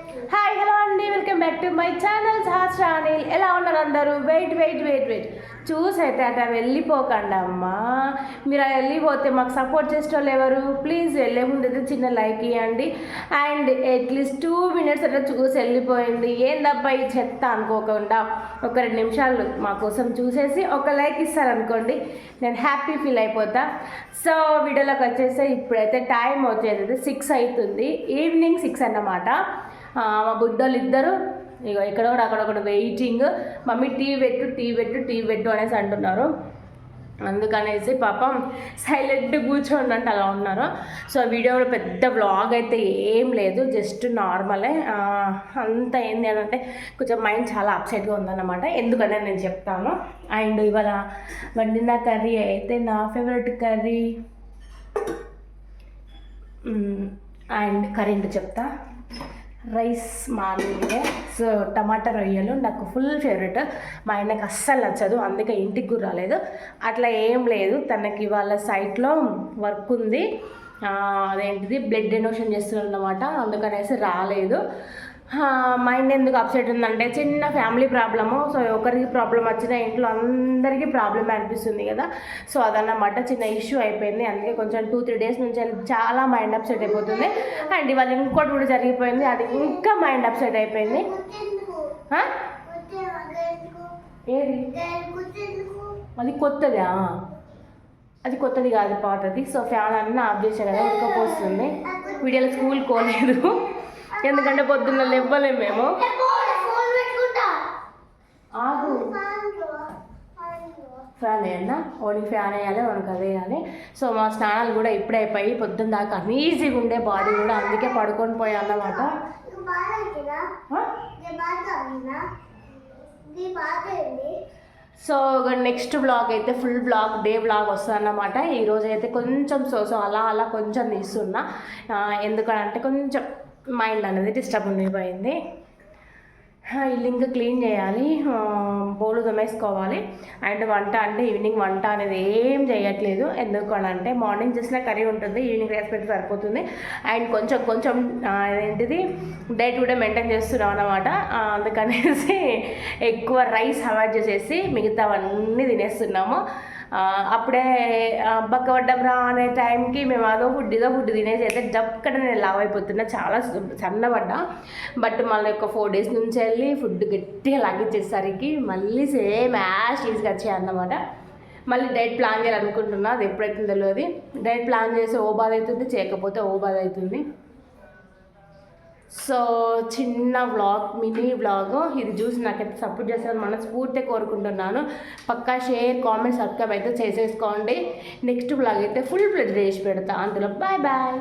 Hi hello అండి, welcome back to my channel Sahasra Anil. ఎలా ఉన్నారు అందరూ? వెయిట్ చూసి అయితే అట్లా వెళ్ళిపోకండి అమ్మా. మీరు వెళ్ళిపోతే మాకు సపోర్ట్ చేసే వాళ్ళు ఎవరు? ప్లీజ్ వెళ్ళే ముందు చిన్న లైక్ ఇవ్వండి అండ్ అట్లీస్ట్ 2 minutes అట్లా చూసి వెళ్ళిపోయింది. ఏందబ్బా ఈ చెత్త అనుకోకుండా ఒక 2 నిమిషాలు మా కోసం చూసేసి ఒక లైక్ ఇస్తారనుకోండి, నేను హ్యాపీ ఫీల్ అయిపోతా. సో వీడియోలోకి వచ్చేస్తే ఇప్పుడైతే టైం వచ్చేది 6 అవుతుంది, ఈవినింగ్ 6 అన్నమాట. మా బుడ్డోళ్ళు ఇద్దరు ఇక ఇక్కడ కూడా అక్కడ వెయిటింగ్. మమ్మీ టీ పెట్టు అనేసి అంటున్నారు. అందుకనేసి పాపం సైలెంట్ కూర్చోండి అంటే అలా ఉన్నారు. సో వీడియోలో పెద్ద వ్లాగ్ అయితే ఏం లేదు, జస్ట్ నార్మలే. అంత ఏంది అని అంటే కొంచెం మైండ్ చాలా అప్సెట్గా ఉందన్నమాట. ఎందుకంటే నేను చెప్తాను. అండ్ ఇవాళ వండిన కర్రీ అయితే నా ఫేవరెట్ కర్రీ. అండ్ కర్రీ ఏంటో చెప్తా. రైస్ మార్నింగే. సో టమాటా రొయ్యలు నాకు ఫుల్ ఫేవరెట్. మా ఆయనకు అస్సలు నచ్చదు, అందుకే ఇంటికి కూడా రాలేదు. అట్లా ఏం లేదు, తనకి ఇవాళ సైట్లో వర్క్ ఉంది, అదేంటిది బ్లడ్ డొనేషన్ చేస్తున్నారు అన్నమాట. అందుకనేసి రాలేదు. మైండ్ ఎందుకు అప్సెట్ ఉందంటే చిన్న ఫ్యామిలీ ప్రాబ్లము. సో ఒకరికి ప్రాబ్లం వచ్చినా ఇంట్లో అందరికీ ప్రాబ్లమే అనిపిస్తుంది కదా. సో అదన్నమాట చిన్న ఇష్యూ అయిపోయింది. అందుకే కొంచెం 2-3 days నుంచి చాలా మైండ్ అప్సెట్ అయిపోతుంది. అండ్ ఇవాళ ఇంకోటి కూడా జరిగిపోయింది, అది ఇంకా మైండ్ అప్సెట్ అయిపోయింది. ఏది అది కొత్తదా? అది కొత్తది కాదు, పాతది. సో ఫ్యాన్ అన్నీ ఆఫ్ చేసా కదా, ఉడకపోస్తుంది. వీడియోలో స్కూల్ కోలేదు ఎందుకంటే పొద్దున్న లేవ్వలేము మేము. ఆగు, ఫ్యాన్ వేయన్నా, ఓనికి ఫ్యాన్ వేయాలి, ఓనికి అది వేయాలి. సో మా స్నానాలు కూడా ఇప్పుడే అయిపోయి పొద్దున్న దాకా ఈజీగా ఉండే బాడీ కూడా, అందుకే పడుకొని పోయా అన్నమాట. సో నెక్స్ట్ బ్లాగ్ అయితే ఫుల్ బ్లాగ్, డే బ్లాగ్ వస్తుంది అన్నమాట. ఈరోజు అయితే కొంచెం సో అలా కొంచెం తీస్తున్నా. ఎందుకంటే కొంచెం మైండ్ అనేది డిస్టర్బ్ ఉండిపోయింది. ఇల్లు ఇంకా క్లీన్ చేయాలి, బోలు దమేసుకోవాలి. అండ్ వంట అంటే ఈవినింగ్ వంట అనేది ఏం చేయట్లేదు. ఎందుకనంటే మార్నింగ్ చేసిన కర్రీ ఉంటుంది, ఈవినింగ్ రైస్ పెట్టి సరిపోతుంది. అండ్ కొంచెం ఏంటిది డైట్ కూడా మెయింటైన్ చేస్తున్నాం అన్నమాట. అందుకనేసి ఎక్కువ రైస్ అవాయిడ్ చేసేసి మిగతావన్నీ తినేస్తున్నాము. అప్పుడే బక్కబడ్డబ్రా అనే టైంకి మేము అదో ఫుడ్ తినేసి అయితే జక్కట నేను లావ్ అయిపోతున్నా, చాలా సన్నబడ్డా. బట్ మళ్ళీ ఒక 4 days నుంచి వెళ్ళి ఫుడ్ గట్టిగా లాగించేసరికి మళ్ళీ సేమ్ యాష్ వచ్చాయి అన్నమాట. మళ్ళీ డైట్ ప్లాన్ చేయాలనుకుంటున్నా, అది ఎప్పుడైతుందో తెలియదు. డైట్ ప్లాన్ చేసి ఓ బాధ అవుతుంది, చేయకపోతే ఓ బాధ అవుతుంది. సో చిన్న వ్లాగ్, మినీ వ్లాగ్ ఇది చూసి నాకైతే సపోర్ట్ చేస్తారని మనస్ఫూర్తిగా కోరుకుంటున్నాను. పక్కా షేర్, కామెంట్, సబ్స్క్రైబ్ అయితే చేసేసుకోండి. నెక్స్ట్ వ్లాగ్ అయితే ఫుల్ ప్లెజర్ చేసి పెడతా. అందులో బాయ్.